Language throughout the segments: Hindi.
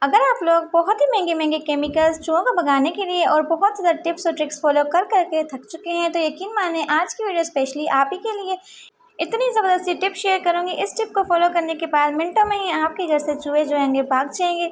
अगर आप लोग बहुत ही महंगे महंगे केमिकल्स चूहों को भगाने के लिए और बहुत ज़्यादा टिप्स और ट्रिक्स फॉलो कर करके थक चुके हैं तो यकीन माने आज की वीडियो स्पेशली आप ही के लिए इतनी ज़बरदस्ती टिप शेयर करूंगी। इस टिप को फॉलो करने के बाद मिनटों में ही आपके घर से चूहे जो होंगे भाग जाएंगे।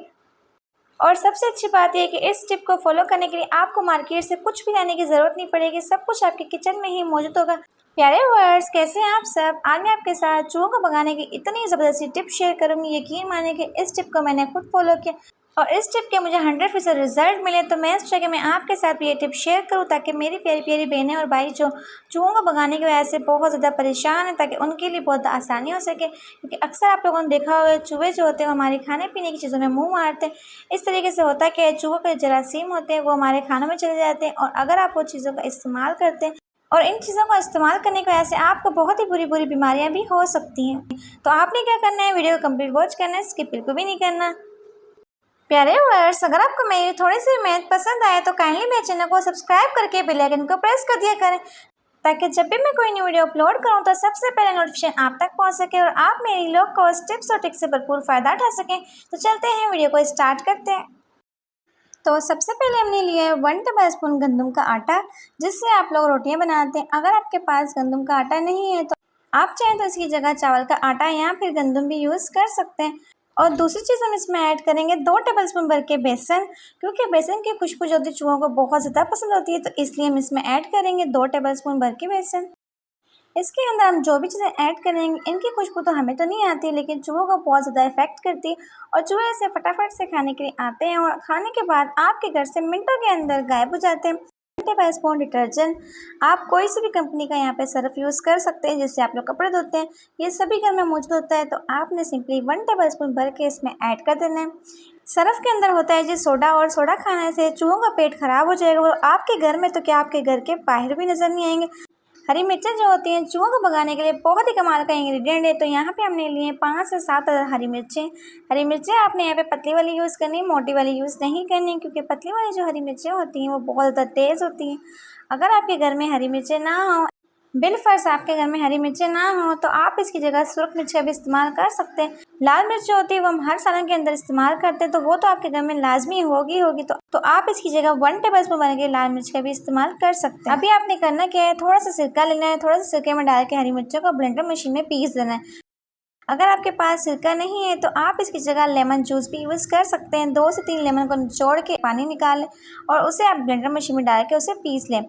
और सबसे अच्छी बात यह है कि इस टिप को फॉलो करने के लिए आपको मार्केट से कुछ भी लाने की ज़रूरत नहीं पड़ेगी, सब कुछ आपके किचन में ही मौजूद होगा। प्यारे व्यूअर्स, कैसे हैं आप सब? आज मैं आपके साथ चूहों को भगाने की इतनी ज़बरदस्ती टिप शेयर करूंगी। यकीन माने कि इस टिप को मैंने खुद फॉलो किया और इस टिप के मुझे 100% रिजल्ट मिले, तो मैं सोचा कि मैं आपके साथ भी ये टिप शेयर करूं ताकि मेरी प्यारी प्यारी बहनें और भाई जो चूहों को भगाने की वजह से बहुत ज़्यादा परेशान हैं, ताकि उनके लिए बहुत आसानी हो सके। क्योंकि अक्सर आप लोगों ने देखा होगा चूहे जो होते हैं वो हमारे खाने पीने की चीज़ों में मुँह मारते हैं। इस तरीके से होता है कि चूहों के जरासीम होते हैं वो हमारे खानों में चले जाते हैं, और अगर आप वो चीज़ों का इस्तेमाल करते हैं और इन चीज़ों का इस्तेमाल करने की वजह से आपको बहुत ही बुरी बुरी बीमारियां भी हो सकती हैं। तो आपने क्या करना है, वीडियो को कंप्लीट वॉच करना है, स्किप बिल्कुल भी नहीं करना। प्यारे व्यूअर्स, अगर आपको मेरी थोड़ी सी मेहनत पसंद आए तो काइंडली मेरे चैनल को सब्सक्राइब करके बेल आइकन को प्रेस कर दिया करें, ताकि जब भी मैं कोई न्यू वीडियो अपलोड करूं तो सबसे पहले नोटिफिकेशन आप तक पहुंच सके और आप मेरी लोग को टिप्स और ट्रिक्स से भरपूर फ़ायदा उठा सकें। तो चलते हैं, वीडियो को स्टार्ट करते हैं। तो सबसे पहले हमने लिया है 1 टेबल स्पून गंदम का आटा, जिससे आप लोग रोटियां बनाते हैं। अगर आपके पास गंदम का आटा नहीं है तो आप चाहें तो इसकी जगह चावल का आटा या फिर गंदम भी यूज़ कर सकते हैं। और दूसरी चीज़ हम इसमें ऐड करेंगे 2 टेबल स्पून भर के बेसन, क्योंकि बेसन की खुशबू जो होती है चूहों को बहुत ज़्यादा पसंद होती है, तो इसलिए हम इसमें ऐड करेंगे 2 टेबल स्पून भर के बेसन। इसके अंदर हम जो भी चीज़ें ऐड करेंगे इनकी खुशबू तो हमें तो नहीं आती, लेकिन चूहों को बहुत ज़्यादा इफेक्ट करती है और चूहे इसे फटाफट से खाने के लिए आते हैं और खाने के बाद आपके घर से मिनटों के अंदर गायब हो जाते हैं। 1 टेबल स्पून डिटर्जेंट, आप कोई सी भी कंपनी का यहाँ पे सर्फ यूज़ कर सकते हैं, जिससे आप लोग कपड़े धोते हैं। ये सभी घर में मौजूद होता है, तो आपने सिंपली 1 टेबल स्पून भर के इसमें ऐड कर देना है। सर्फ के अंदर होता है जी सोडा, और सोडा खाने से चूहों का पेट खराब हो जाएगा और आपके घर में तो क्या आपके घर के बाहर भी नजर नहीं आएंगे। हरी मिर्चें जो होती हैं चूहों को भगाने के लिए बहुत ही कमाल का इंग्रेडिएंट है, तो यहाँ पे हमने लिए 5 से 7 हरी मिर्चें। हरी मिर्चें आपने यहाँ पे पतली वाली यूज़ करनी है, मोटी वाली यूज़ नहीं करनी, क्योंकि पतली वाली जो हरी मिर्चें होती हैं वो बहुत ज़्यादा तेज़ होती हैं। अगर आपके घर में हरी मिर्चें ना हो, बिलफर्ज आपके घर में हरी मिर्चें ना हो, तो आप इसकी जगह सुरख मिर्च का भी इस्तेमाल कर सकते हैं। लाल मिर्च जो होती है वो हम हर सालन के अंदर इस्तेमाल करते हैं, तो वो तो आपके घर में लाजमी होगी होगी, तो आप इसकी जगह 1 टेबल स्पून बन के लाल मिर्च का भी इस्तेमाल कर सकते हैं। अभी आपने करना क्या है, थोड़ा सा सिरका लेना है, थोड़ा सा सिरके में डाल के हरी मिर्चों को ब्लेंडर मशीन में पीस देना है। अगर आपके पास सिरका नहीं है तो आप इसकी जगह लेमन जूस भी यूज़ कर सकते हैं। 2 से 3 लेमन को निचोड़ के पानी निकाल लें और उसे आप ब्लेंडर मशीन में डाल के उसे पीस लें।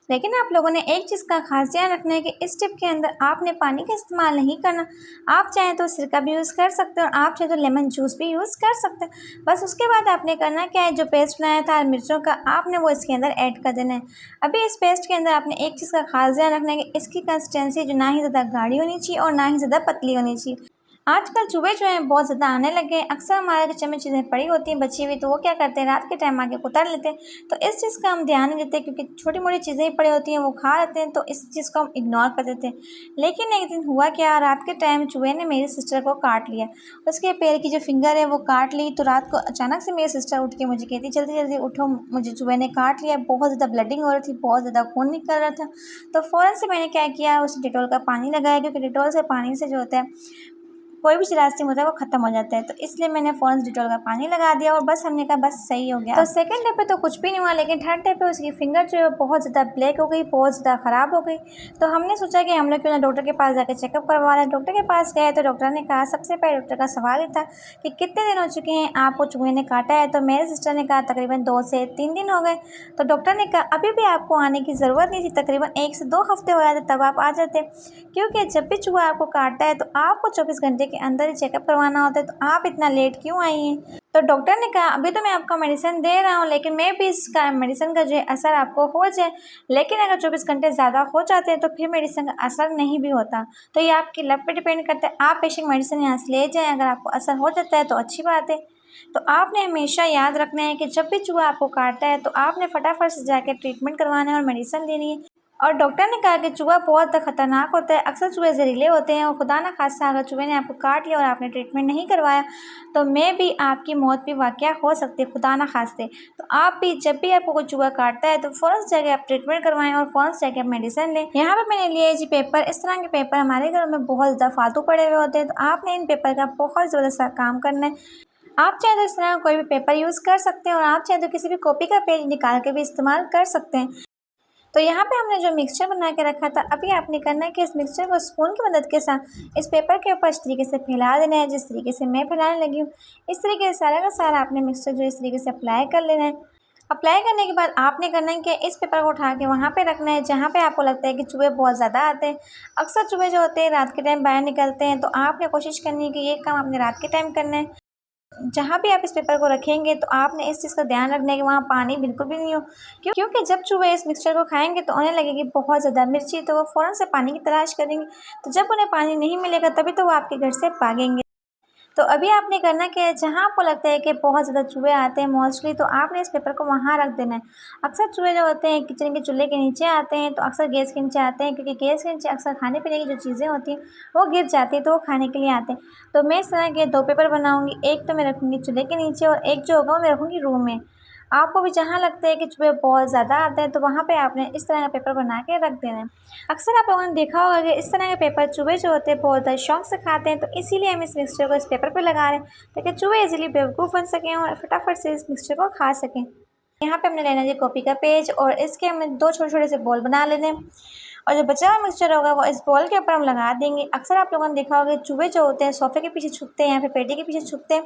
लेकिन आप लोगों ने एक चीज़ का खास ध्यान रखना है कि इस टिप के अंदर आपने पानी का इस्तेमाल नहीं करना। आप चाहें तो सिरका भी यूज़ कर सकते हैं और आप चाहें तो लेमन जूस भी यूज़ कर सकते हैं। बस उसके बाद आपने करना क्या है, जो पेस्ट बनाया था मिर्चों का आपने वो इसके अंदर ऐड कर देना है। अभी इस पेस्ट के अंदर आपने एक चीज़ का खास ध्यान रखना है कि इसकी कंसिस्टेंसी जो ना ही ज़्यादा गाढ़ी होनी चाहिए और ना ही ज़्यादा पतली होनी चाहिए। आजकल चूहे जो हैं बहुत ज़्यादा आने लगे हैं। अक्सर हमारे किचन में चीज़ें पड़ी होती हैं बची हुई, तो वो क्या करते हैं रात के टाइम आके उतार लेते हैं। तो इस चीज़ का हम ध्यान नहीं देते, क्योंकि छोटी मोटी चीज़ें ही पड़ी होती हैं वो खा लेते हैं, तो इस चीज़ को हम इग्नोर कर देते हैं। लेकिन एक दिन हुआ क्या, रात के टाइम चूहे ने मेरी सिस्टर को काट लिया। उसके पैर की जो फिंगर है वो काट ली। तो रात को अचानक से मेरी सिस्टर उठ के मुझे कहती जल्दी जल्दी उठो, मुझे चूहे ने काट लिया। बहुत ज़्यादा ब्लडिंग हो रही थी, बहुत ज़्यादा खून निकल रहा था। तो फ़ौरन से मैंने क्या किया, उस डिटॉल का पानी लगाया, क्योंकि डिटॉल से पानी से जो होता है कोई भी जरासीम होता है वो खत्म हो जाता है। तो इसलिए मैंने फ़ौरन डिटॉल का पानी लगा दिया और बस हमने कहा बस सही हो गया। तो सेकंड डे पे तो कुछ भी नहीं हुआ, लेकिन थर्ड डे पे उसकी फिंगर जो है बहुत ज़्यादा ब्लैक हो गई, बहुत ज़्यादा ख़राब हो गई। तो हमने सोचा कि हम लोग क्यों ना डॉक्टर के पास जाकर चेकअप करवा लें। डॉक्टर के पास गए तो डॉक्टर ने कहा, सबसे पहले डॉक्टर का सवाल ही था कि कितने दिन हो चुके हैं आपको चूहे ने काटा है। तो मेरे सिस्टर ने कहा तकरीबन 2 से 3 दिन हो गए। तो डॉक्टर ने कहा अभी भी आपको आने की ज़रूरत नहीं थी, तकरीबन 1 से 2 हफ्ते हो जाते तब आप आ जाते, क्योंकि जब भी चूहा आपको काटता है तो आपको 24 घंटे के अंदर ही चेकअप करवाना होता है। तो आप इतना लेट क्यों आई हैं? तो डॉक्टर ने कहा अभी तो मैं आपको मेडिसिन दे रहा हूँ, लेकिन मैं भी इसका मेडिसिन का जो है असर आपको हो जाए, लेकिन अगर 24 घंटे ज़्यादा हो जाते हैं तो फिर मेडिसिन का असर नहीं भी होता। तो ये आपकी लक पे डिपेंड करता है। आप बेशक मेडिसिन यहाँ से ले जाएँ, अगर आपको असर हो जाता है तो अच्छी बात है। तो आपने हमेशा याद रखना है कि जब भी चूहा आपको काटता है तो आपने फटाफट से जाकर ट्रीटमेंट करवाना है और मेडिसिन लेनी है। और डॉक्टर ने कहा कि चूहा बहुत खतरनाक होता है, अक्सर चूहे जहरीले होते हैं, और खुदा ना खास्ता अगर चूहे ने आपको काट लिया और आपने ट्रीटमेंट नहीं करवाया तो मैं भी आपकी मौत भी वाक़या हो सकती है, खुदा ना खास्ते। तो आप भी जब भी आपको कोई चूहा काटता है तो फ़ौरन से जाके आप ट्रीटमेंट करवाएं और फ़ौरन से जाके आप मेडिसिन लें। यहाँ पे मैंने लिए जी पेपर। इस तरह के पेपर हमारे घरों में बहुत ज़्यादा फालतू पड़े हुए होते हैं, तो आपने इन पेपर का बहुत ज़्यादा काम करना है। आप चाहे तो इस तरह कोई भी पेपर यूज़ कर सकते हैं और आप चाहे तो किसी भी कॉपी का पेज निकाल के भी इस्तेमाल कर सकते हैं। तो यहाँ पे हमने जो मिक्सचर बना के रखा था, अभी आपने करना है कि इस मिक्सचर को स्पून की मदद के साथ इस पेपर के ऊपर इस तरीके से फैला देना है, जिस तरीके से मैं फैलाने लगी हूँ। इस तरीके से सारा का सारा आपने मिक्सचर जो इस तरीके से अप्लाई कर लेना है। अप्लाई करने के बाद आपने करना है कि इस पेपर को उठा के वहाँ पे रखना है जहाँ पे आपको लगता है कि चूहे बहुत ज़्यादा आते हैं। अक्सर चूहे जो होते हैं रात के टाइम बाहर निकलते हैं, तो आपने कोशिश करनी है कि ये काम आपने रात के टाइम करना है। जहाँ भी आप इस पेपर को रखेंगे तो आपने इस चीज़ का ध्यान रखना है कि वहाँ पानी बिल्कुल भी नहीं हो, क्योंकि जब चूहे इस मिक्सचर को खाएंगे तो उन्हें लगेगी बहुत ज़्यादा मिर्ची, तो वो फ़ौरन से पानी की तलाश करेंगे। तो जब उन्हें पानी नहीं मिलेगा तभी तो वो आपके घर से भागेंगे। तो अभी आपने करना क्या है, जहाँ आपको लगता है कि बहुत ज़्यादा चूहे आते हैं मोस्टली, तो आपने इस पेपर को वहाँ रख देना है। अक्सर चूहे जो होते हैं किचन के चूल्हे के नीचे आते हैं, तो अक्सर गैस के नीचे आते हैं, क्योंकि गैस के नीचे अक्सर खाने पीने की जो चीज़ें होती हैं वो गिर जाती हैं, तो वो खाने के लिए आते हैं। तो मैं इस तरह के 2 पेपर बनाऊँगी, एक तो मैं रखूँगी चूल्हे के नीचे और एक जो होगा वो मैं रखूँगी रूम में। आपको भी जहाँ लगता है कि चूहे बहुत ज़्यादा आते हैं, तो वहाँ पे आपने इस तरह का पेपर बना के रख देना है। अक्सर आप लोगों ने देखा होगा कि इस तरह के पेपर चूहे जो होते हैं बहुत ज़्यादा शौक से खाते हैं, तो इसीलिए हम इस मिक्सचर को इस पेपर पे लगा रहे हैं, ताकि चूहे इजीली बेवकूफ़ बन सकें और फटाफट से इस मिक्सचर को खा सकें। यहाँ पे हमने लेना है कॉपी का पेज और इसके हमने 2 छोटे-छोटे से बॉल बना लेने हैं और जो बचा हुआ मिक्सचर होगा वो इस बॉल के ऊपर हम लगा देंगे। अक्सर आप लोगों ने देखा होगा चूहे जो होते हैं सोफ़े के पीछे छुपते हैं या फिर पेटी के पीछे छुपते हैं,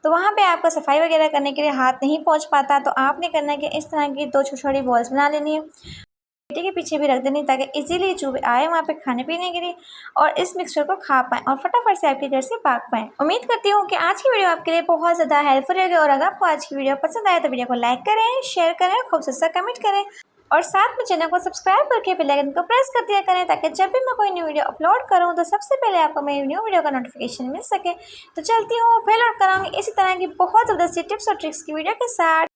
तो वहाँ पे आपका सफाई वगैरह करने के लिए हाथ नहीं पहुँच पाता, तो आपने करना है कि इस तरह की 2 छोटी-छोटी बॉल्स बना लेनी है। पेटी के पीछे भी रख देनी, ताकि इजीली चूहे आए वहाँ पे खाने पीने के लिए और इस मिक्सचर को खा पाएँ और फटाफट से आपके घर से भाग पाएँ। उम्मीद करती हूँ कि आज की वीडियो आपके लिए बहुत ज़्यादा हेल्पफुल होगी, और अगर आपको आज की वीडियो पसंद आए तो वीडियो को लाइक करें, शेयर करें, खूब सा कमेंट करें और साथ में चैनल को सब्सक्राइब करके बेल आइकन को प्रेस कर दिया करें, ताकि जब भी मैं कोई न्यू वीडियो अपलोड करूँ तो सबसे पहले आपको मेरी न्यू वीडियो का नोटिफिकेशन मिल सके। तो चलती हूँ, फिर लौट कर आऊँगी इसी तरह की बहुत ज़बरदस्त टिप्स और ट्रिक्स की वीडियो के साथ।